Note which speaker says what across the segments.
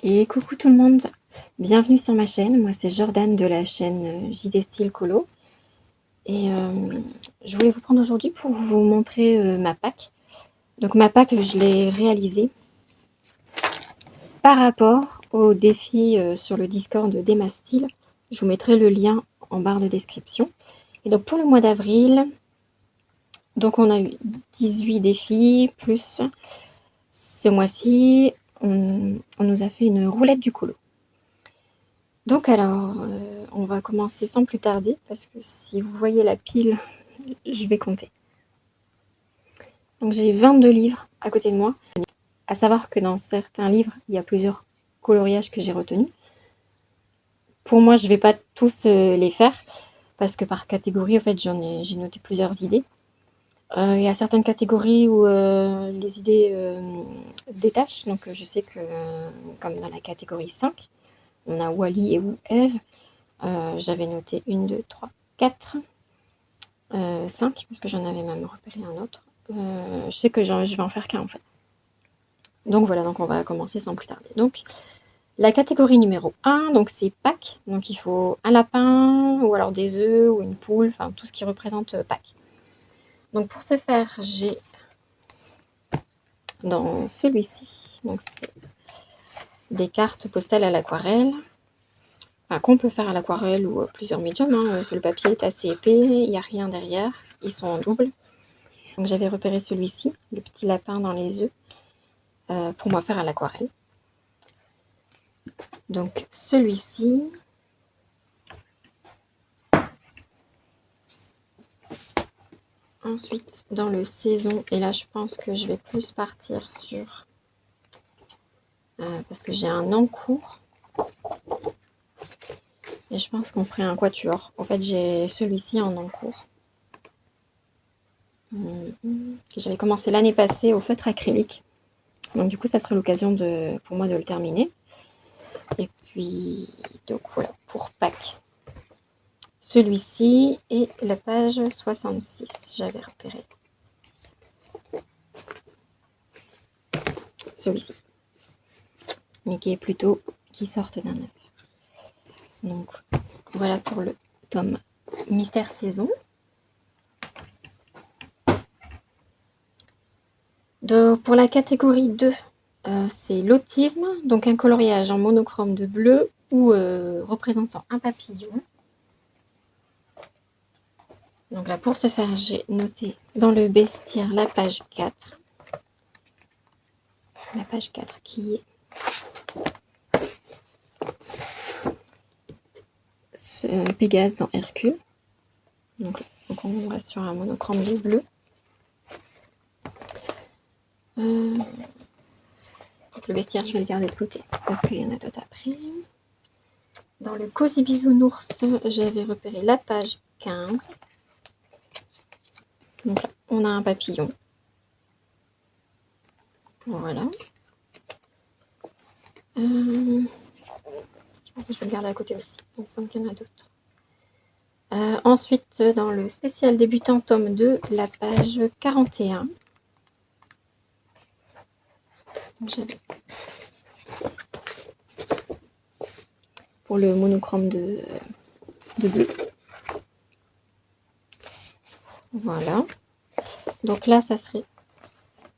Speaker 1: Et coucou tout le monde, bienvenue sur ma chaîne. Moi c'est Jordan de la chaîne JD Style Colo. Et je voulais vous prendre aujourd'hui pour vous montrer ma pack. Donc ma pack, je l'ai réalisée par rapport au défi sur le Discord d'Emma Style. Je vous mettrai le lien en barre de description. Et donc pour le mois d'avril, donc on a eu 18 défis, plus ce mois-ci, on nous a fait une roulette du colo. Donc alors, on va commencer sans plus tarder, parce que si vous voyez la pile, je vais compter. Donc j'ai 22 livres à côté de moi, à savoir que dans certains livres, il y a plusieurs coloriages que j'ai retenus. Pour moi, je ne vais pas tous les faire, parce que par catégorie, en fait, j'ai noté plusieurs idées. Il y a certaines catégories où les idées se détachent, donc je sais que, comme dans la catégorie 5, on a Wally et Eve. J'avais noté 1, 2, 3, 4, 5, parce que j'en avais même repéré un autre. Je sais que je vais en faire qu'un en fait. Donc voilà, donc on va commencer sans plus tarder. Donc la catégorie numéro 1, donc c'est Pâques. Donc il faut un lapin, ou alors des œufs, ou une poule, enfin tout ce qui représente Pâques. Donc pour ce faire, j'ai dans celui-ci, donc c'est des cartes postales à l'aquarelle. Enfin, qu'on peut faire à l'aquarelle ou plusieurs médiums. Le papier est assez épais, il n'y a rien derrière, ils sont en double. Donc j'avais repéré celui-ci, le petit lapin dans les œufs, pour moi faire à l'aquarelle. Donc celui-ci. Ensuite, dans le saison, et là je pense que je vais plus partir sur... parce que j'ai un encours. Et je pense qu'on ferait un quatuor. En fait, j'ai celui-ci en encours. J'avais commencé l'année passée au feutre acrylique. Donc du coup, ça serait l'occasion pour moi de le terminer. Et puis, donc voilà, pour Pâques. Celui-ci est la page 66, j'avais repéré. Celui-ci. Mais qui est plutôt qui sortent d'un œuf. Donc voilà pour le tome Mystère Saison. Pour la catégorie 2, c'est l'autisme, donc un coloriage en monochrome de bleu ou représentant un papillon. Donc là, pour ce faire, j'ai noté dans le bestiaire la page 4. La page 4 qui est Pégase dans Hercule. Donc on reste sur un monochrome de bleu. Donc le bestiaire, je vais le garder de côté parce qu'il y en a d'autres après. Dans le Cosy Bisounours, j'avais repéré la page 15. Donc là, on a un papillon. Voilà. Je pense que je vais le garder à côté aussi. Il me semble qu'il y en a d'autres. Ensuite, dans le spécial débutant tome 2, la page 41. J'avais pour le monochrome de bleu. Voilà. Donc là, ça serait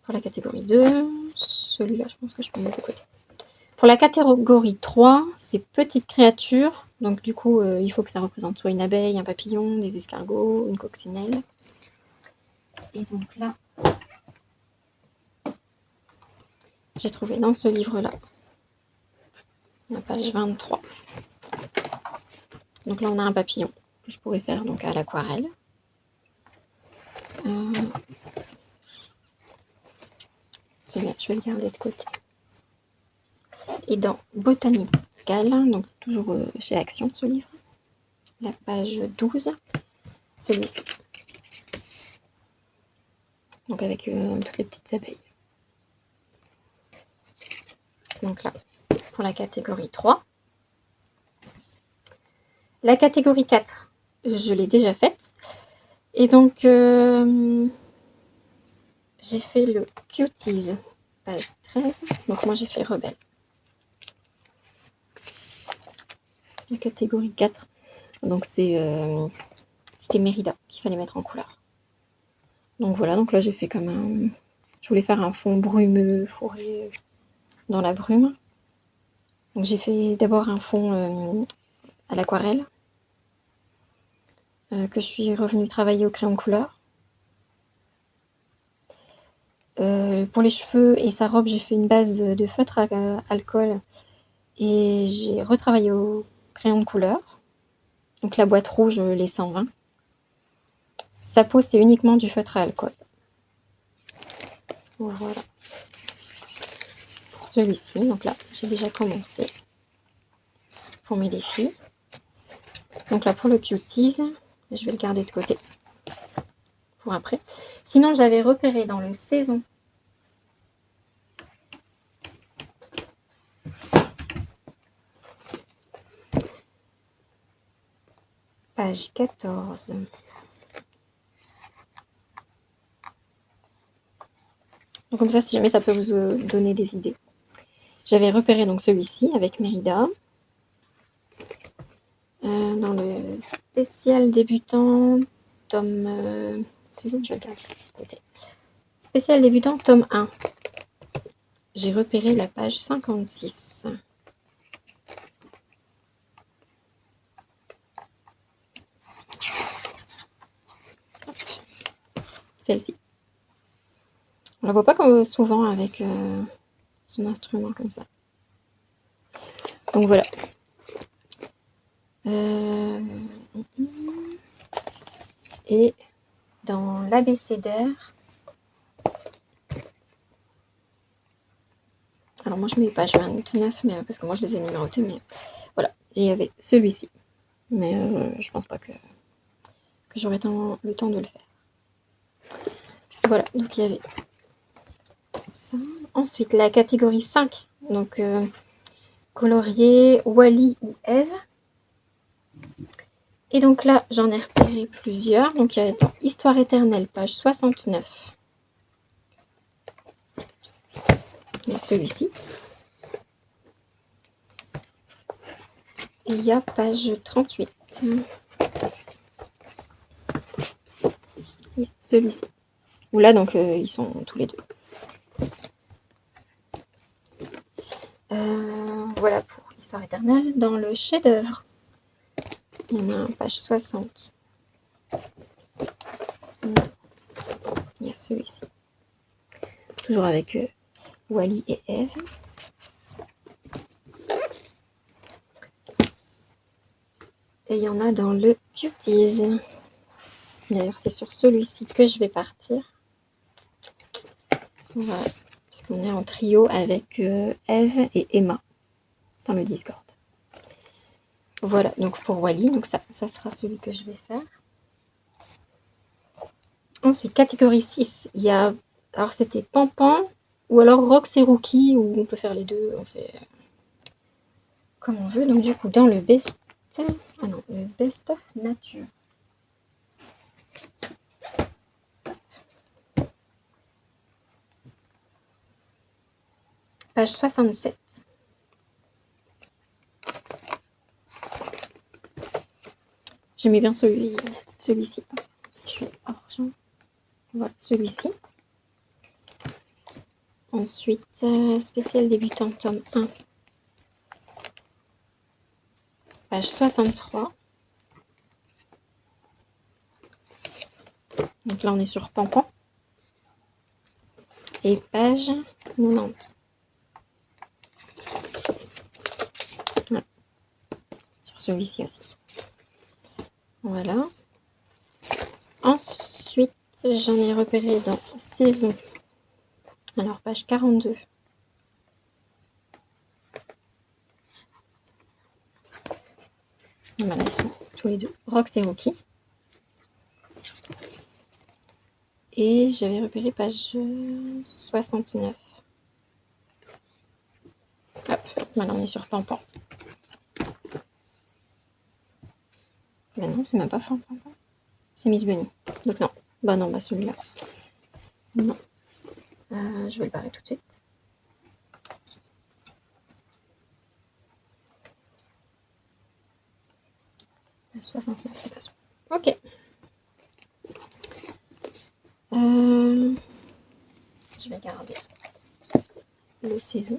Speaker 1: pour la catégorie 2. Celui-là, je pense que je peux le mettre de côté. Pour la catégorie 3, c'est petites créatures. Donc du coup, il faut que ça représente soit une abeille, un papillon, des escargots, une coccinelle. Et donc là, j'ai trouvé dans ce livre-là la page 23. Donc là, on a un papillon que je pourrais faire donc à l'aquarelle. Celui-là, je vais le garder de côté. Et dans Botanical, donc toujours chez Action, ce livre, la page 12, celui-ci. Donc avec toutes les petites abeilles. Donc là, pour la catégorie 3. La catégorie 4, je l'ai déjà faite. Et donc, j'ai fait le Cuties, page 13. Donc moi, j'ai fait Rebelle. la catégorie 4. Donc c'était Mérida qu'il fallait mettre en couleur. Donc voilà, donc là j'ai fait comme un... Je voulais faire un fond brumeux, fourré dans la brume. Donc j'ai fait d'abord un fond à l'aquarelle que je suis revenue travailler au crayon de couleur. Pour les cheveux et sa robe, j'ai fait une base de feutre à alcool et j'ai retravaillé au crayon de couleur. Donc la boîte rouge, les 120. Sa peau, c'est uniquement du feutre à alcool. Voilà. Pour celui-ci, donc là, j'ai déjà commencé pour mes défis. Donc là, pour le Cuties, je vais le garder de côté pour après. Sinon, j'avais repéré dans le saison page 14. Donc comme ça, si jamais ça peut vous donner des idées. J'avais repéré donc celui-ci avec Mérida. Dans le spécial débutant, tome... saison, je vais le garder de côté. Spécial débutant, tome 1. J'ai repéré la page 56. Celle-ci. On la voit pas comme souvent avec son instrument comme ça. Donc voilà. Et dans l'abécédaire, alors moi je mets page 29, mais parce que moi je les ai numérotés, mais voilà. Et il y avait celui-ci. Mais je pense pas que j'aurai le temps de le faire. Voilà, donc il y avait ça. Ensuite, la catégorie 5, donc colorier, Wally ou Eve. Et donc là, j'en ai repéré plusieurs. Donc il y a Histoire éternelle, page 69. Il y a celui-ci. Et il y a page 38. Il y a celui-ci. Où là, donc, ils sont tous les deux. Voilà pour Histoire éternelle. Dans le chef-d'œuvre, il y en a un, page 60. Il y a celui-ci. Toujours avec Wally et Eve. Et il y en a dans le Cuties. D'ailleurs, c'est sur celui-ci que je vais partir. Voilà. Puisqu'on est en trio avec Eve et Emma dans le Discord. Voilà, donc pour Wally, donc ça sera celui que je vais faire. Ensuite, catégorie 6, il y a, alors c'était Pampan ou alors Rox et Rookie, ou on peut faire les deux, on fait comme on veut. Donc du coup, dans le best of nature. Page 67. J'aimais bien celui-ci. Je suis argent. Voilà, celui-ci. Ensuite, spécial débutant, tome 1. Page 63. Donc là, on est sur Pampan. Et page 90. Voilà. Sur celui-ci aussi. Voilà. Ensuite, j'en ai repéré dans Saison. Alors, page 42. Voilà, ils sont tous les deux. Rox et Rookie. Et j'avais repéré page 69. Hop, voilà, on est sur Pampan. Ben non, c'est même pas Pampan. C'est Miss Bunny. Donc non. Bah non, bah celui-là. Non. Je vais le barrer tout de suite. 69, c'est pas sûr. Ok. Je vais garder le saison.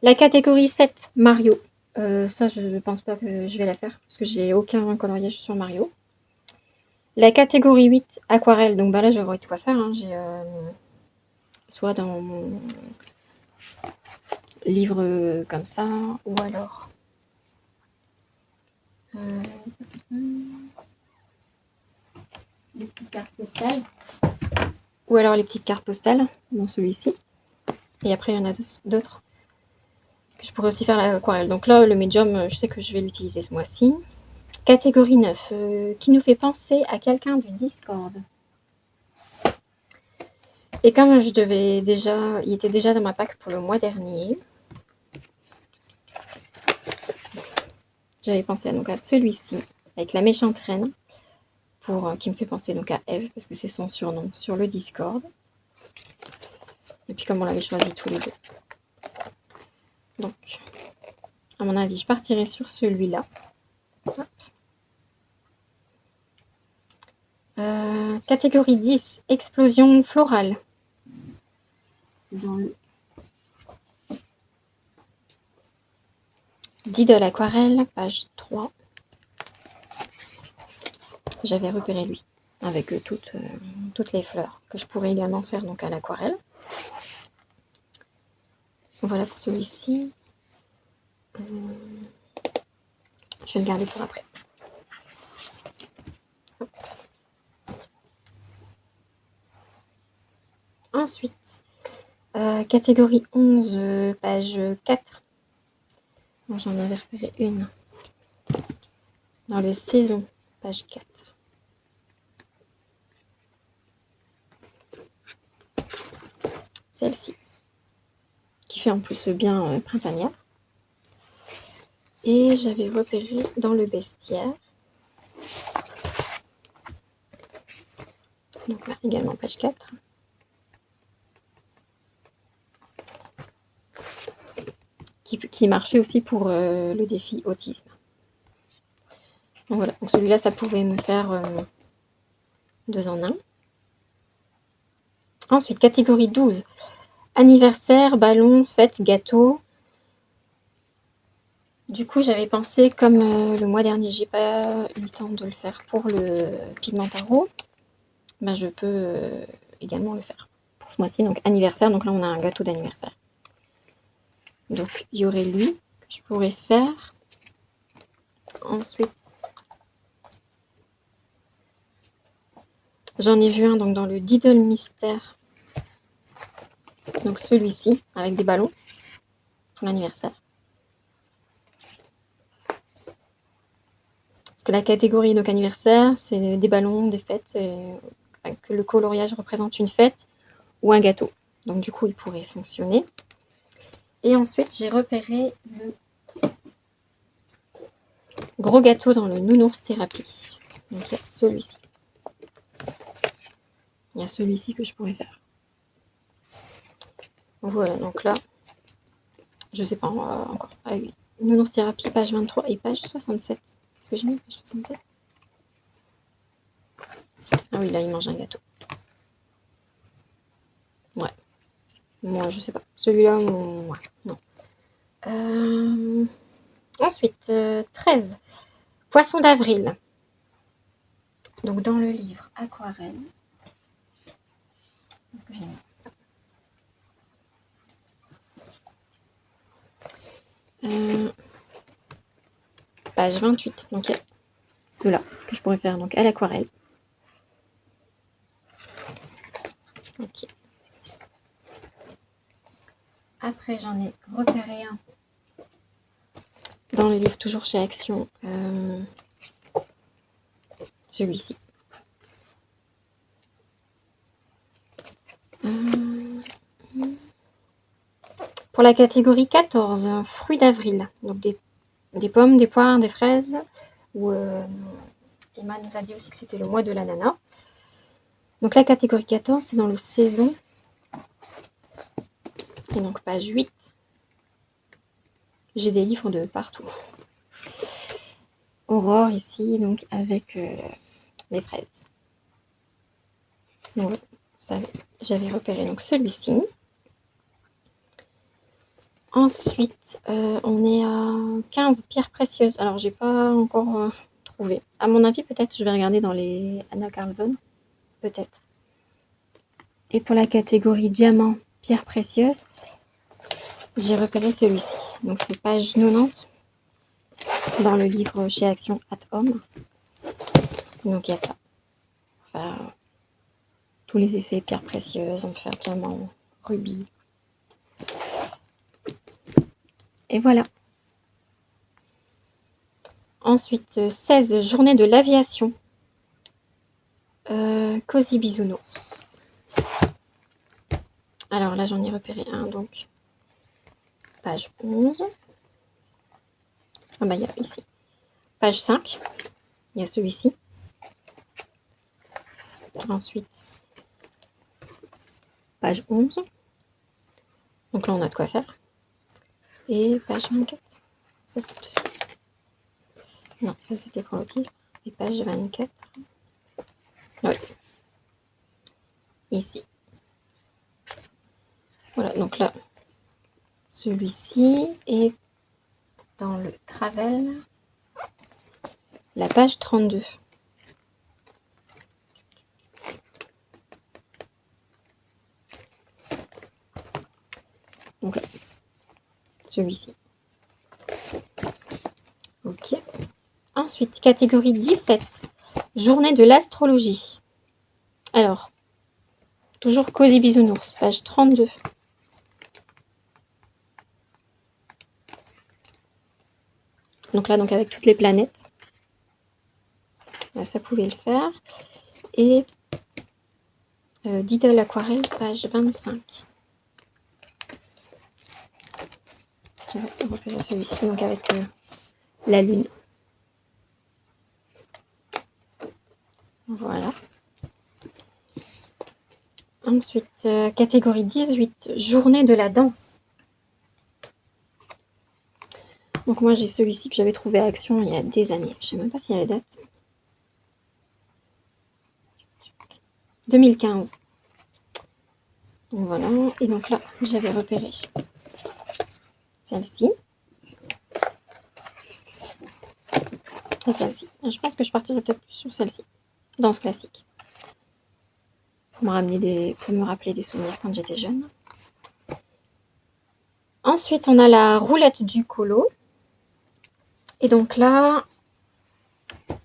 Speaker 1: La catégorie 7, Mario. Ça, je ne pense pas que je vais la faire parce que j'ai aucun coloriage sur Mario. La catégorie 8, aquarelle. Donc bah là, j'aurais de quoi faire. Hein. J'ai soit dans mon livre comme ça, ou alors les petites cartes postales. Ou alors les petites cartes postales dans celui-ci. Et après, il y en a d'autres que je pourrais aussi faire l'aquarelle. Donc là, le médium, je sais que je vais l'utiliser ce mois-ci. Catégorie 9, qui nous fait penser à quelqu'un du Discord. Et comme il était déjà dans ma pack pour le mois dernier, j'avais pensé donc à celui-ci, avec la méchante reine, qui me fait penser donc à Eve, parce que c'est son surnom sur le Discord. Et puis comme on l'avait choisi tous les deux. Donc, à mon avis, je partirai sur celui-là. Catégorie 10, explosion florale. Dans le d'Idole aquarelle, page 3. J'avais repéré lui, avec toutes les fleurs que je pourrais également faire donc à l'aquarelle. Voilà pour celui-ci. Je vais le garder pour après. Hop. Ensuite, catégorie 11, page 4. Bon, j'en avais repéré une. Dans le saison, page 4. Celle-ci. Qui fait en plus bien printanière. Et j'avais repéré dans le bestiaire. Donc là, également page 4. Qui marchait aussi pour le défi autisme. Donc voilà, donc celui-là, ça pouvait me faire 2 en 1. Ensuite, catégorie 12. Anniversaire, ballon, fête, gâteau. Du coup, j'avais pensé, comme le mois dernier, j'ai pas eu le temps de le faire pour le Pigmentaro, ben je peux également le faire pour ce mois-ci. Donc anniversaire, donc là on a un gâteau d'anniversaire. Donc il y aurait lui que je pourrais faire. Ensuite, j'en ai vu un donc dans le Diddle Mystère. Donc celui-ci avec des ballons pour l'anniversaire. Parce que la catégorie donc anniversaire, c'est des ballons, des fêtes, que le coloriage représente une fête ou un gâteau. Donc du coup, il pourrait fonctionner. Et ensuite, j'ai repéré le gros gâteau dans le Nounours Thérapie. Donc il y a celui-ci. Il y a celui-ci que je pourrais faire. Voilà, donc là, je sais pas encore. Ah oui, Nounours Thérapie, page 23 et page 67. Est-ce que j'ai mis page 67 ? Ah oui, là, il mange un gâteau. Ouais. Moi, je sais pas. Celui-là, ouais, non. Ensuite, 13. Poisson d'avril. Donc, dans le livre Aquarelle. Est-ce que j'ai mis page 28. Donc, il y a ceux-là que je pourrais faire donc à l'aquarelle. Ok. Après, j'en ai repéré un dans le livre, toujours chez Action. Celui-ci. Pour la catégorie 14, fruits d'avril. Donc des pommes, des poires, des fraises. Ou Emma nous a dit aussi que c'était le mois de l'ananas. Donc la catégorie 14, c'est dans le saison. Et donc page 8. J'ai des livres de partout. Aurore ici, donc avec les fraises. Donc ça, j'avais repéré donc celui-ci. Ensuite, on est à 15 pierres précieuses. Alors, j'ai pas encore trouvé. À mon avis, peut-être je vais regarder dans les Anna Carlson. Peut-être. Et pour la catégorie diamant, pierres précieuses, j'ai repéré celui-ci. Donc, c'est page 90 dans le livre chez Action at Home. Donc, il y a ça. Enfin, tous les effets pierres précieuses. On peut faire diamant, rubis. Et voilà. Ensuite, 16 journées de l'aviation. Cosy Bisounours. Alors là, j'en ai repéré un, donc page 11. Ah bah, il y a ici. Page 5, il y a celui-ci. Ensuite, page 11. Donc là, on a de quoi faire. Et page 24. Ça, c'est tout ça. Non, ça, c'était pour l'autre livre. Et page 24. Oui. Ici. Voilà, donc là, celui-ci est dans le Travel, la page 32. Donc là, celui-ci. Ok. Ensuite, catégorie 17, journée de l'astrologie. Alors, toujours Cosy Bisounours, page 32. Donc là, donc avec toutes les planètes. Là, ça pouvait le faire. Et Diddle Aquarelle, page 25. Je vais repérer celui-ci, donc avec la lune. Voilà. Ensuite, catégorie 18, journée de la danse. Donc moi, j'ai celui-ci que j'avais trouvé à Action il y a des années. Je ne sais même pas s'il y a la date. 2015. Donc voilà. Et donc là, j'avais repéré celle-ci. Et celle-ci. Je pense que je partirai peut-être plus sur celle-ci. Danse classique. Pour me rappeler des souvenirs quand j'étais jeune. Ensuite, on a la roulette du colo. Et donc là,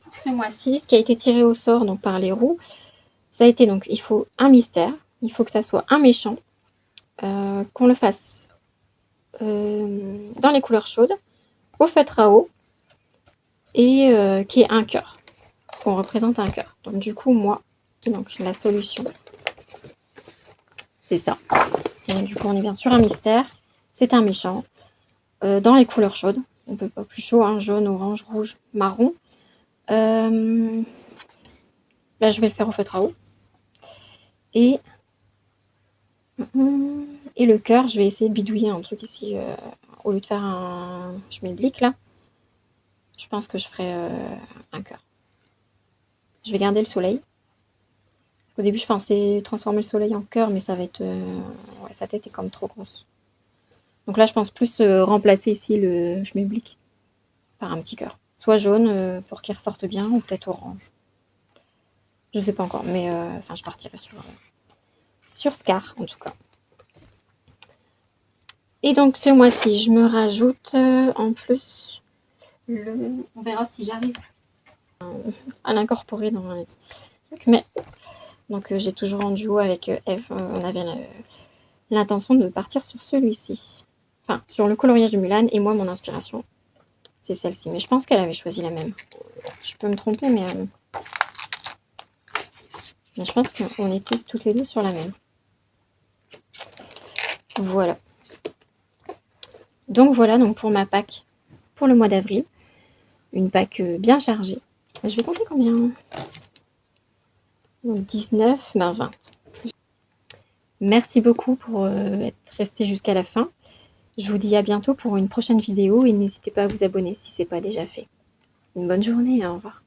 Speaker 1: pour ce mois-ci, ce qui a été tiré au sort donc par les roues, ça a été donc, il faut un mystère, il faut que ça soit un méchant, qu'on le fasse dans les couleurs chaudes, au feutre à eau, et qui est un cœur, qu'on représente un cœur. Donc du coup, moi, donc la solution, c'est ça. Et du coup, on est bien sur un mystère, c'est un méchant, dans les couleurs chaudes, on peut pas plus chaud, hein, jaune, orange, rouge, marron. Là, je vais le faire au feutre à eau. Et le cœur, je vais essayer de bidouiller un truc ici, au lieu de faire un schmilblick là. Je pense que je ferai un cœur. Je vais garder le soleil. Au début, je pensais transformer le soleil en cœur, mais ça va être... ouais, sa tête est comme trop grosse. Donc là, je pense plus remplacer ici le schmilblick par un petit cœur. Soit jaune, pour qu'il ressorte bien, ou peut-être orange. Je sais pas encore, mais enfin, je partirai sur Scar, en tout cas. Et donc, ce mois-ci, je me rajoute en plus on verra si j'arrive à l'incorporer dans les trucs. Mais donc, j'ai toujours en duo avec Eve. On avait l'intention de partir sur celui-ci. Enfin, sur le coloriage de Mulan. Et moi, mon inspiration, c'est celle-ci. Mais je pense qu'elle avait choisi la même. Je peux me tromper, mais je pense qu'on était toutes les deux sur la même. Voilà. Donc voilà, donc pour ma pack pour le mois d'avril. Une pack bien chargée. Je vais compter combien. Donc 19, ben 20. Merci beaucoup pour être resté jusqu'à la fin. Je vous dis à bientôt pour une prochaine vidéo et n'hésitez pas à vous abonner si ce n'est pas déjà fait. Une bonne journée, au revoir.